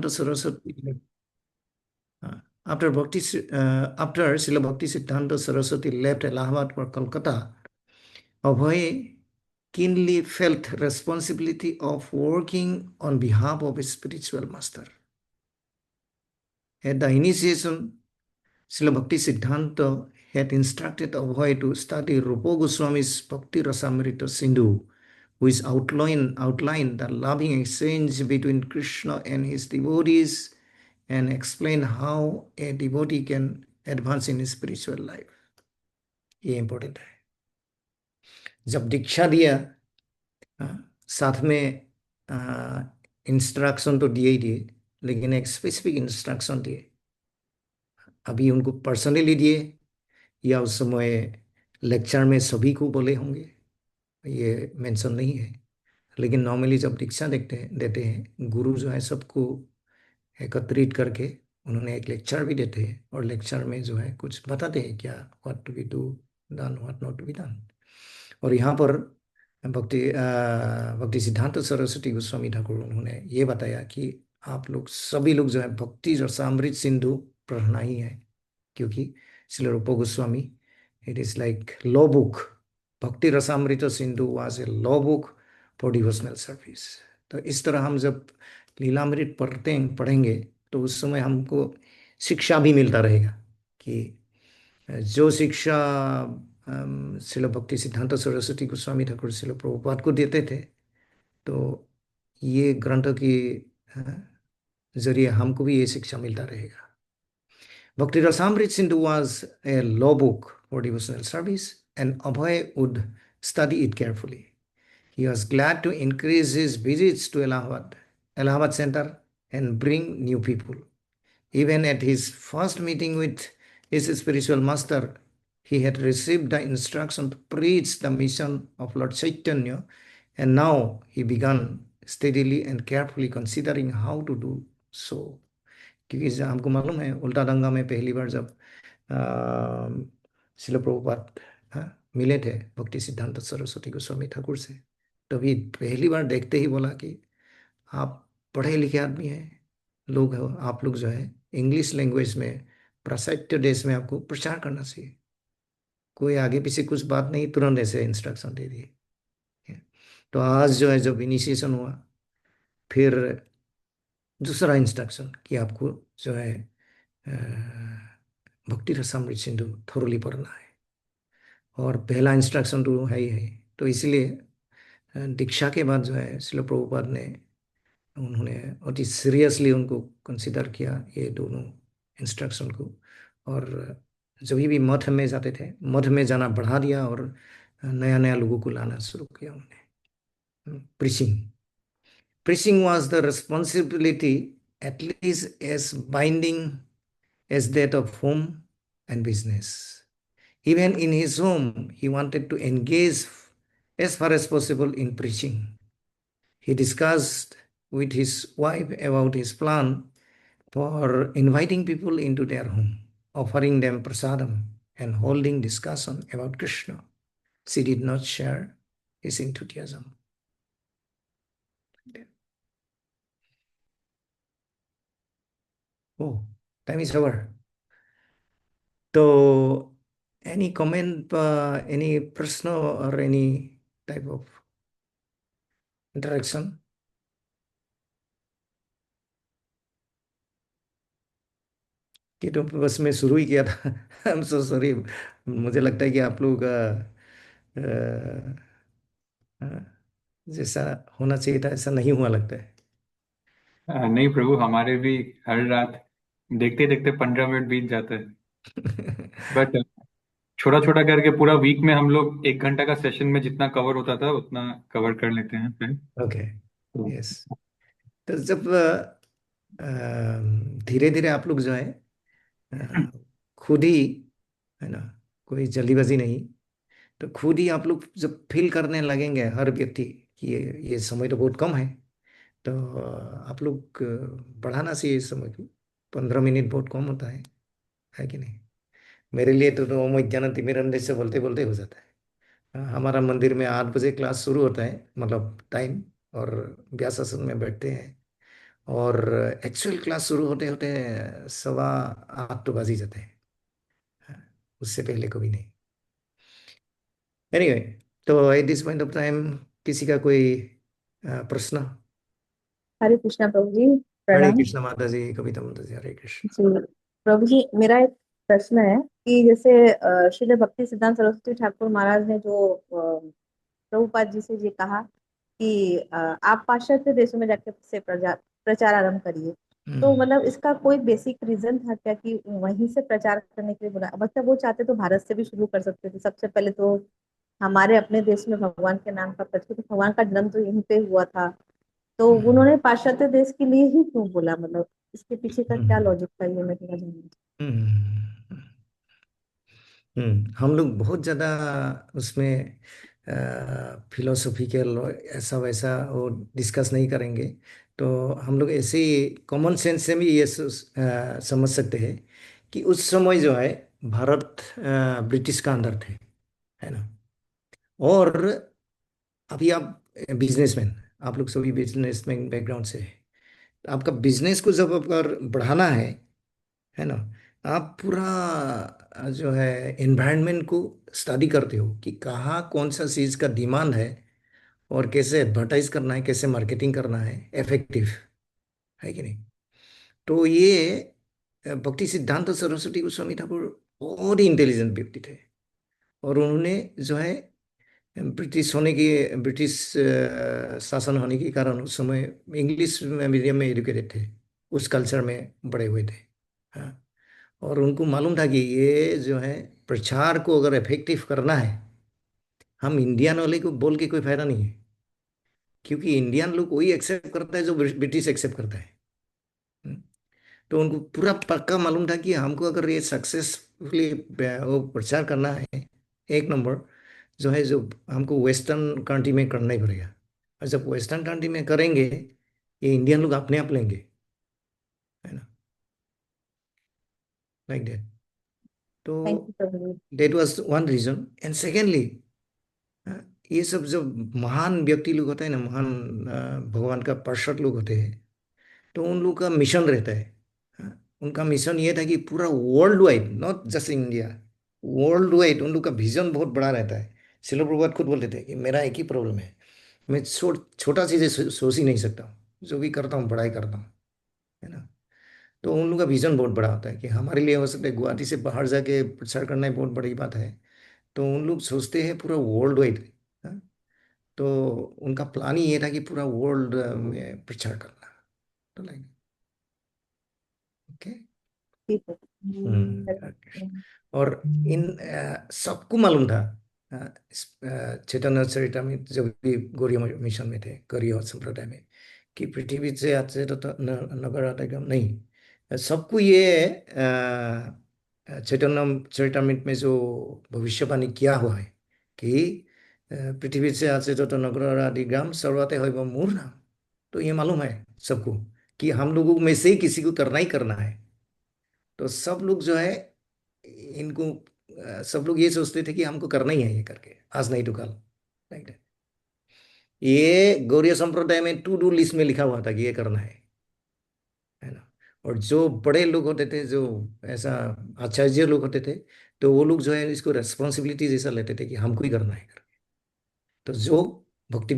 Siddhanta Saraswati, after Srila Bhakti Siddhanta Saraswati left Allahabad for Kolkata, Abhay keenly felt responsibility of working on behalf of his spiritual master. At the initiation, Srila Bhakti Siddhanta had instructed Abhay to study Rupa Goswami's Bhakti Rasamrita Sindhu, which outlined the loving exchange between Krishna and his devotees and explain how a devotee can advance in his spiritual life. ये important है. जब दीक्षा दिया, साथ में instruction तो दिए ही दिए, लेकिन एक स्पेसिफिक इंस्ट्रक्शन दिए. अभी उनको पर्सनली दिए या उस समय लेक्चर में सभी को बोले होंगे, ये मेंशन नहीं है. लेकिन नॉर्मली जब दीक्षा देते हैं, गुरु जो है सबको एकत्रित करके उन्होंने एक लेक्चर भी देते हैं, और लेक्चर में जो है कुछ बताते हैं क्या what to be do done, what not to be done. और यहाँ पर भक्ति सिद्धांत सरस्वती गोस्वामी ठाकुर उन्होंने ये बताया कि आप लोग सभी लोग जो है भक्ति रसामृत सिंधु पढ़ना ही है, क्योंकि Srila Rupa Goswami, it is like law book. Bhakti Rasamrita Sindhu was a law book for devotional service. तो इस तरह हम जब लीलामृत पढ़ेंगे तो उस समय हमको शिक्षा भी मिलता रहेगा कि जो शिक्षा श्रील भक्ति सिद्धांत सरस्वती गोस्वामी ठाकुर श्रील प्रभुपाद को देते थे, तो ये ग्रंथ के जरिए हमको भी ये शिक्षा मिलता रहेगा. Bhakti Rasamrit Sindhu was a law book for devotional service, and Abhay would study it carefully. He was glad to increase his visits to Allahabad Center, and bring new people. Even at his first meeting with his spiritual master, he had received the instruction to preach the mission of Lord Chaitanya, and now he began steadily and carefully considering how to do so. क्योंकि हमको मालूम है उल्टा दंगा में पहली बार जब श्रील प्रभुपाद मिले थे भक्ति सिद्धांत सरस्वती गोस्वामी ठाकुर से, तभी पहली बार देखते ही बोला कि आप पढ़े लिखे आदमी हैं, लोग हो, आप लोग जो है इंग्लिश लैंग्वेज में पाश्चात्य देश में आपको प्रचार करना चाहिए. कोई आगे पीछे कुछ बात नहीं, तुरंत ऐसे इंस्ट्रक्शन दे दिए. तो आज जो है जब इनिशिएशन हुआ, फिर दूसरा इंस्ट्रक्शन कि आपको जो है भक्ति रसामृत सिंधु थोरली पढ़ना है, और पहला इंस्ट्रक्शन तो है ही है. तो इसलिए दीक्षा के बाद जो है श्रील प्रभुपाद ने उन्होंने अति सीरियसली उनको कंसिडर किया ये दोनों इंस्ट्रक्शन को, और जब भी मठ में जाते थे, मठ में जाना बढ़ा दिया और नया नया लोगों को लाना शुरू किया उन्होंने. Preaching was the responsibility at least as binding as that of home and business. Even in his home, he wanted to engage as far as possible in preaching. He discussed with his wife about his plan for inviting people into their home, offering them prasadam, and holding discussion about Krishna. She did not share his enthusiasm. Oh, time is over. So, any comment, any personal or any type of interaction? कि तो बस मैं शुरू ही किया था. I am so sorry. मुझे लगता है कि आप लोग जैसा होना चाहिए था ऐसा नहीं हुआ लगता है. नहीं प्रभु, हमारे भी हर रात देखते देखते 15 मिनट बीत जाते हैं. बट छोटा छोटा करके पूरा वीक में हम लोग 1 घंटा का सेशन में जितना कवर होता था उतना कवर कर लेते हैं फिर. ओके, तो यस. तो जब धीरे धीरे आप लोग जो है खुद ही, है ना, कोई जल्दीबाजी नहीं, तो खुद ही आप लोग जब फील करने लगेंगे हर व्यक्ति कि ये समय तो बहुत कम है, तो आप लोग बढ़ाना चाहिए इस समय को. 15 मिनट बहुत कम होता है कि नहीं? मेरे लिए तो मध्यान्ह तिमिरंदे से बोलते बोलते हो जाता है. हमारा मंदिर में 8 बजे क्लास शुरू होता है, मतलब टाइम, और व्यास आसन में बैठते हैं और एक्चुअल क्लास शुरू होते होते 7:15 तो बज ही जाते हैं। हाँ, उससे पहले कभी नहीं। एनीवे, तो at this point of time किसी का कोई प्रश्न? हरे कृष्णा प्रभु जी। हरे प्रणाम। कृष्णा माता जी, कविता माता जी, हरे कृष्ण। जी प्रभु जी, मेरा एक प्रश्न है कि जैसे श्रील भक्ति सिद्धांत सरस्वती ठाकुर महाराज ने जो प्रभुपाद जी से ये कहा कि आप पाश्चात्य देशों में जाके से प्रचार आरंभ करिए। तो हम्म। मतलब इसका कोई बेसिक रीजन था क्या कि वहीं से प्रचार करने के लिए बोला? मतलब वो चाहते तो भारत से भी शुरू कर सकते थे। सबसे पहले तो हमारे अपने देश में भगवान के नाम का प्रचार, तो भगवान का जन्म तो यहीं पे हुआ था। तो हम्म। उन्होंने पाश्चात्य देश के लिए ही क्यों बोला? मतलब इसके पीछे का क्या हम्म। लॉजिक था, ये मैं थोड़ा जानना हम्म। हम लोग बहुत ज़्यादा उसमें फिलोसॉफिकल ऐसा वैसा वो डिस्कस नहीं करेंगे। तो हम लोग ऐसे ही कॉमन सेंस से भी ये समझ सकते हैं कि उस समय जो है भारत ब्रिटिश का अंदर थे, है ना। और अभी आप बिजनेसमैन, आप लोग सभी बिजनेसमैन बैकग्राउंड से हैं। आपका बिजनेस को जब अगर बढ़ाना है ना, आप पूरा जो है एनवायरनमेंट को स्टडी करते हो कि कहाँ कौन सा चीज़ का डिमांड है और कैसे एडवर्टाइज करना है, कैसे मार्केटिंग करना है इफेक्टिव, है कि नहीं। तो ये भक्ति सिद्धांत सरस्वती गोस्वामी ठाकुर बहुत ही इंटेलिजेंट व्यक्ति थे। और उन्होंने जो है ब्रिटिश होने की, ब्रिटिश शासन होने के कारण उस समय इंग्लिश मीडियम में एजुकेटेड थे, उस कल्चर में बड़े हुए थे। हाँ। और उनको मालूम था कि ये जो है प्रचार को अगर इफेक्टिव करना है, हम इंडियन वाले को बोल के कोई फायदा नहीं है, क्योंकि इंडियन लोग वही एक्सेप्ट करता है जो ब्रिटिश एक्सेप्ट करता है। हम्म। तो उनको पूरा पक्का मालूम था कि हमको अगर ये सक्सेसफुली वो प्रचार करना है, एक नंबर जो है, जो हमको वेस्टर्न कंट्री में करना ही पड़ेगा। और जब वेस्टर्न कंट्री में करेंगे, ये इंडियन लोग अपने आप लेंगे, है ना, लाइक दैट। तो thank you Prabhu ji. That was one reason. And secondly, ये सब जो महान व्यक्ति लोग होते हैं ना, महान भगवान का पार्षद लोग होते हैं, तो उन लोग का मिशन रहता है। उनका मिशन ये था कि पूरा world wide, not just India, world wide उन लोग का विजन बहुत बड़ा रहता है। श्रील प्रभुपाद खुद बोलते थे कि मेरा एक ही प्रॉब्लम है, मैं छोटा चीज़ें सोच ही नहीं सकता हूँ, जो भी करता हूँ बड़ा ही करता हूँ, है ना। तो उन लोग का विजन बहुत बड़ा होता है कि हमारे लिए हो सकता है गुवाहाटी से बाहर जाके प्रचार करना ही बहुत बड़ी बात है। तो उन लोग सोचते हैं पूरा वर्ल्ड वाइड। तो उनका प्लान ही ये था कि पूरा वर्ल्ड में प्रचार करना। तो लाइक, ओके। ठीक है। हम्म। और इन सबको मालूम था, चैतन्य चरितमृत जब भी गौड़ीय मिशन में थे, गौड़ीय संप्रदाय में, कि पृथ्वी से आज से तो नगर आता नहीं। सबको ये चैतन्य चरितमृत में जो भविष्यवाणी किया हुआ है कि पृथ्वी से आज से तो नगर आदि ग्राम सर्वते हो मूर नाम। तो ये मालूम है सबको कि हम लोगों में से ही किसी को करना ही करना है। तो सब लोग जो है इनको सब लोग ये सोचते थे कि हमको करना ही है ये करके, आज नहीं तो कल, राइट। ये गौड़ीय संप्रदाय में टू डू लिस्ट में लिखा हुआ था कि ये करना है ना। और जो बड़े लोग होते थे, जो ऐसा आचार्य लोग होते थे, तो वो लोग जो है इसको रेस्पॉन्सिबिलिटी जैसा लेते थे कि हमको ही करना है करके। तो जो भक्ति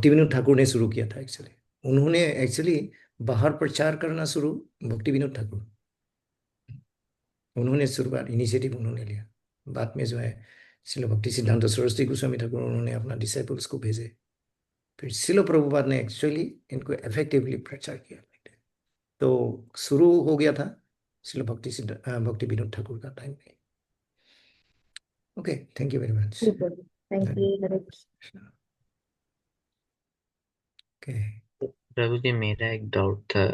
विनोद ठाकुर ने शुरू किया था एक्चुअली, उन्होंने एक्चुअली बाहर प्रचार करना शुरू, भक्ति विनोद ठाकुर, उन्होंने शुरुआत इनिशिएटिव उन्होंने लिया। बाद में जो है शिल भक्ति सिद्धांत सरस्वती गोस्वामी ठाकुर, उन्होंने अपना डिसाइपल्स को भेजे। फिर शिल प्रभुपाद ने एक्चुअली इनको इफेक्टिवली प्रचार किया। तो शुरू हो गया था शिल भक्ति विनोद ठाकुर का टाइम में। Okay, thank you very much. ठीक है। Thank you. धन्यवाद। हरे कृष्ण। ओके। प्रभु जी, मेरा एक डाउट था।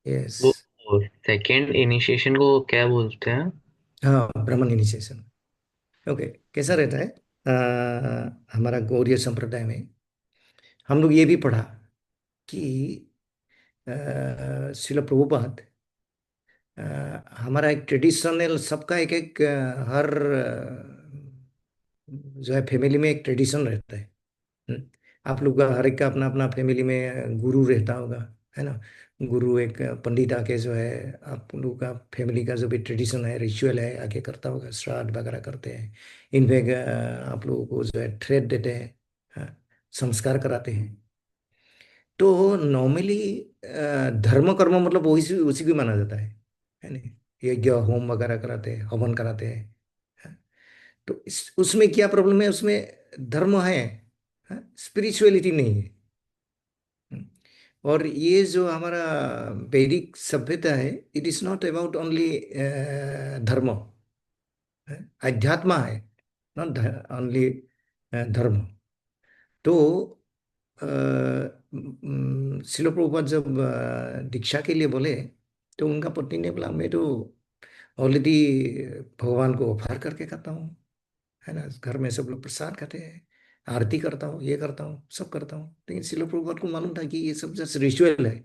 यस। वो सेकेंड इनिशिएशन को क्या बोलते हैं? हाँ, ब्राह्मण इनिशिएशन। ओके। कैसा रहता है हमारा गौड़ीय संप्रदाय में, हम लोग ये भी पढ़ा कि शिल प्रभुपाद, हमारा एक ट्रेडिशनल, सबका एक एक हर जो है फैमिली में एक ट्रेडिशन रहता है। आप लोग का हर एक का अपना अपना फैमिली में गुरु रहता होगा, है ना। गुरु एक पंडित आके जो है आप लोग का फैमिली का जो भी ट्रेडिशन है, रिचुअल है, आके करता होगा, श्राद्ध वगैरह करते हैं। इनफैक्ट आप लोगों को जो है थ्रेड देते हैं, संस्कार कराते हैं। तो नॉर्मली धर्म कर्म मतलब वही उसी को माना जाता है ना। यज्ञ होम वगैरह कराते हैं, हवन कराते हैं। तो उसमें क्या प्रॉब्लम है, उसमें धर्म है, स्पिरिचुअलिटी नहीं है। हम्म। और ये जो हमारा वैदिक सभ्यता है, it is not about only धर्म, अध्यात्म है, नॉट ओनली धर्म। तो शिल प्रभुपाद जब दीक्षा के लिए बोले, तो उनका पत्नी ने बोला मैं तो ऑलरेडी भगवान को ऑफर करके खाता हूँ, है ना। घर में सब लोग प्रसाद खाते हैं, आरती करता हूँ, ये करता हूँ, सब करता हूँ। लेकिन शिल प्रभुपाद को मालूम था कि ये सब जस्ट रिचुअल है,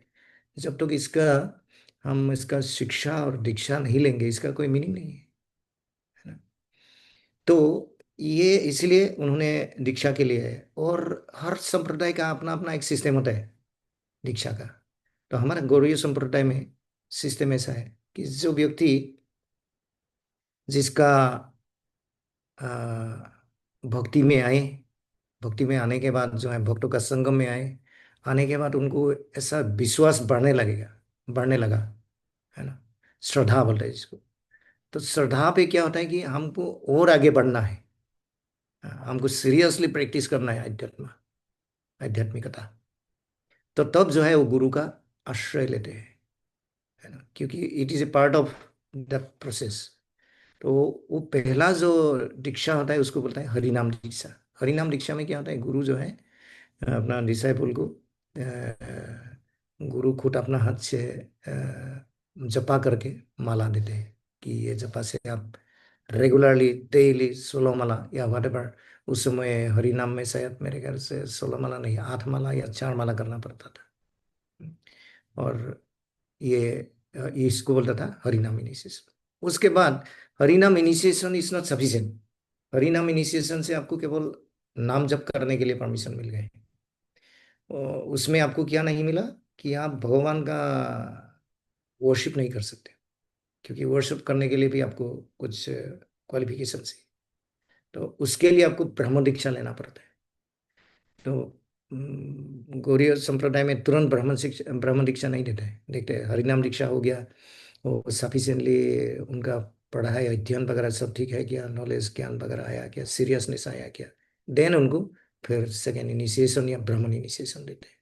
जब तक इसका हम इसका शिक्षा और दीक्षा नहीं लेंगे, इसका कोई मीनिंग नहीं है ना। तो ये इसलिए उन्होंने दीक्षा के लिए है। और हर संप्रदाय का अपना अपना एक सिस्टम होता है दीक्षा का। तो हमारा गौड़ीय संप्रदाय में सिस्टम ऐसा है कि जो व्यक्ति जिसका आ, भक्ति में आए, भक्ति में आने के बाद जो है भक्तों का संगम में आए, आने के बाद उनको ऐसा विश्वास बढ़ने लगेगा, बढ़ने लगा, है ना। श्रद्धा बोलते हैं जिसको। तो श्रद्धा पे क्या होता है कि हमको और आगे बढ़ना है, हमको सीरियसली प्रैक्टिस करना है अध्यात्म, आध्यात्मिकता। तो तब जो है वो गुरु का आश्रय लेते हैं, है ना, क्योंकि it is a part of the process. तो वो पहला जो दीक्षा होता है उसको बोलते हैं हरिनाम दीक्षा। हरिनाम दीक्षा में क्या होता है, गुरु जो है अपना डिसाइपल को गुरु खुद अपना हाथ से जपा करके माला देते हैं कि ये जपा से आप रेगुलरली डेली 16 माला या वटेवर। उस समय हरिनाम में शायद मेरे ख्याल से 16 माला नहीं, 8 माला या 4 माला करना पड़ता था। और ये इसको बोलता था हरिनाम इनिशिएशन। उसके बाद हरिनाम इनिशिएशन इज नॉट सफिशिएंट। हरिनाम इनिशिएशन से आपको केवल नाम जप करने के लिए परमिशन मिल गए। उसमें आपको क्या नहीं मिला कि आप भगवान का वर्शिप नहीं कर सकते, क्योंकि वर्शिप करने के लिए भी आपको कुछ क्वालिफिकेशन चाहिए। तो उसके लिए आपको ब्रह्म दीक्षा लेना पड़ता है। तो गौड़ीय संप्रदाय में तुरंत ब्रह्म दीक्षा नहीं देते हैं, देखते हैं हरिनाम दीक्षा हो गया, वो सफिशिएंटली उनका पढ़ाई अध्ययन वगैरह सब ठीक है क्या, नॉलेज ज्ञान वगैरह आया क्या, सीरियसनेस आया क्या, देन उनको फिर सेकेंड इनिशिएशन या ब्राह्मण इनिशिएशन देते हैं।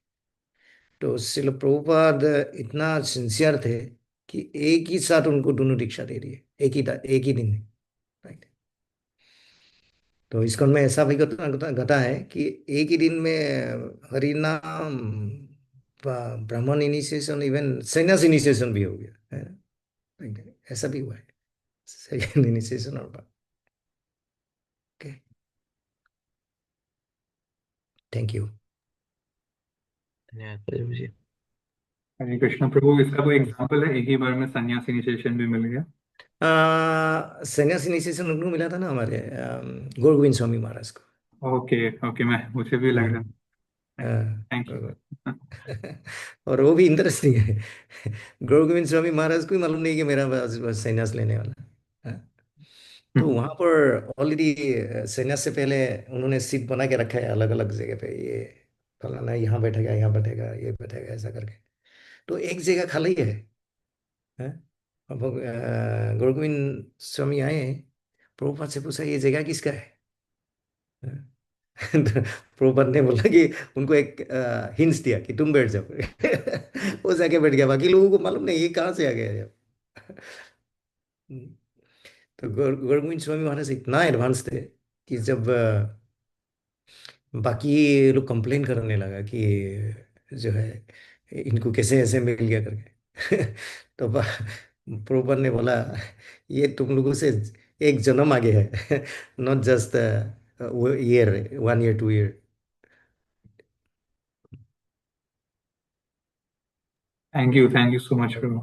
तो शिल प्रभुपाद इतना सिंसियर थे कि एक ही साथ उनको दोनों दीक्षा दे दिए, एक ही दिन में, राइट। तो इस्कॉन में ऐसा भी घटा है कि एक ही दिन में हरिनाम, ब्राह्मण इनिशिएशन, इवन सन्यास इनिशिएशन भी हो गया, है ना। ऐसा भी हुआ है, सेकेंड इनिशिएशन और बाद। Okay, thank you. धन्यवाद प्रभु जी। हरे कृष्ण प्रभु, इसका कोई एग्जाम्पल है एक ही बार में संन्यास इनिशिएशन भी मिल गया? सन्यास इनिशिएशन उनको मिला था ना हमारे गौर गोविंद स्वामी महाराज को। ओके ओके, मैं मुझे भी लग हाँ, रहा। थैंक हाँ। यू। और वो भी इंटरेस्टिंग है। गौर गोविंद स्वामी महाराज को ही मालूम नहीं कि मेरा बस संन्यास लेने वाला। हाँ। तो वहां पर ऑलरेडी संन्यास से पहले उन्होंने सीट बना के रखा है अलग अलग जगह पे, ये फलाना यहाँ बैठेगा, यहाँ बैठेगा, ये बैठेगा, ऐसा करके। तो एक जगह खाली है। अब गौर गोविंद स्वामी आए, प्रभुपाद से पूछा ये जगह किसका है। तो प्रभुपाद ने बोला कि उनको एक हिंट्स दिया कि तुम बैठ जाओ। वो जाके बैठ गया, बाकी लोगों को मालूम नहीं ये कहाँ से आ गया है। तो गौर गोविंद स्वामी महाराज इतना एडवांस थे कि जब बाकी लोग कंप्लेन करने लगा कि जो है इनको कैसे ऐसे मिल गया करके। तो प्रभुपाद ने बोला ये तुम लोगों से एक जन्म आगे है, not just year, 1 year 2 year. Thank you so much प्रभु।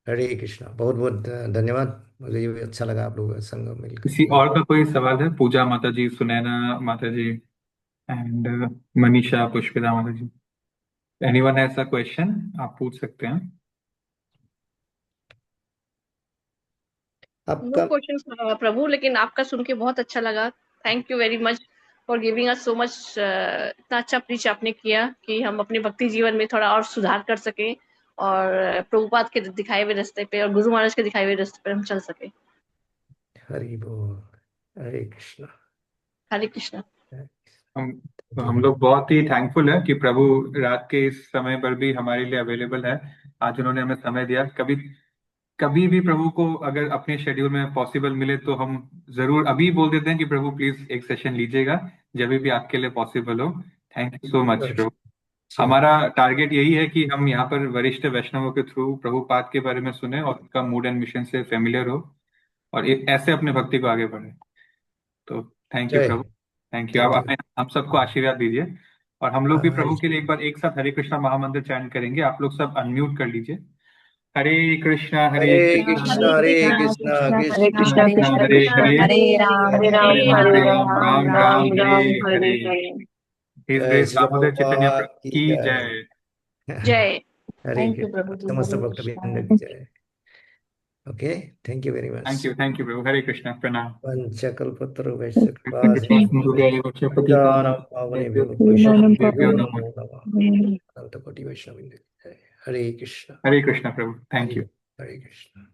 हरे कृष्णा, बहुत बहुत धन्यवाद। मुझे ये भी अच्छा लगा आप लोगों का संग मिल किसी मिल और का कोई सवाल है? पूजा माता जी, सुनैना माता जी, एंड मनीषा पुष्पिता माता जी, एनीवन हैज अ क्वेश्चन, आप पूछ सकते हैं। नो आपका क्वेश्चन प्रभु, लेकिन आपका सुन के बहुत अच्छा लगा। Thank you very much for giving us so much. इतना अच्छा प्रीच आपने किया कि हम अपने भक्ति जीवन में थोड़ा और सुधार कर सके और प्रभुपाद के दिखाए हुए रास्ते पे और गुरु महाराज के दिखाए हुए रास्ते पे हम चल सके। हरि बोल, हरे कृष्णा। हरे कृष्णा। हम लोग बहुत ही थैंकफुल है कि प्रभु रात के इस समय पर भी हमारे लिए अवेलेबल है। आज उन्होंने हमें समय दिया। कभी कभी भी प्रभु को अगर अपने शेड्यूल में पॉसिबल मिले तो हम जरूर अभी बोल देते हैं कि प्रभु प्लीज एक सेशन लीजिएगा, जब भी आपके लिए पॉसिबल हो। थैंक यू सो मच प्रभु। हमारा टारगेट यही है कि हम यहाँ पर वरिष्ठ वैष्णवों के थ्रू प्रभुपाद के बारे में सुने और उनका मूड एंड मिशन से फेमिलियर हो और ऐसे अपने भक्ति को आगे बढ़े। तो थैंक यू जय। प्रभु, थैंक यू। थैंक आप यू। हम सबको आशीर्वाद दीजिए और हम लोग भी हाँ, प्रभु के लिए एक बार एक साथ हरे कृष्णा महामंत्र चैंट करेंगे। आप लोग सब अनम्यूट कर लीजिए। हरे कृष्णा हरे हरे कृष्णा कृष्णा, हरे कृष्णा, हरे कृष्णा कृष्णा कृष्णा, कृष्णा हरे कृष्णा हरे हरे राम हरे हरे हरे राम राम राम राम राम राम हरे हरे। हरे। हिज जय ग्रेस श्री दामोदर चैतन्य प्रभुपाद प्रभु की की जय। जय। जय। हरे थैंक यू कृष्णा, प्रभु जी, समस्त हरे भक्तवृंद कृष्णा। की जय। Okay, thank you very much. Thank you प्रभु। हरे कृष्णा, प्रणाम। पंचकल्पतरुभ्यश्च कृपा पतितानां पावनेभ्यो वैष्णवेभ्यो वैष्णवेभ्यो नमः। नमो नमः। अनंत कोटि वैष्णववृंद की जय। हरे कृष्णा। हरे कृष्णा प्रभु, थैंक हरि यू। बोल, हरे कृष्णा।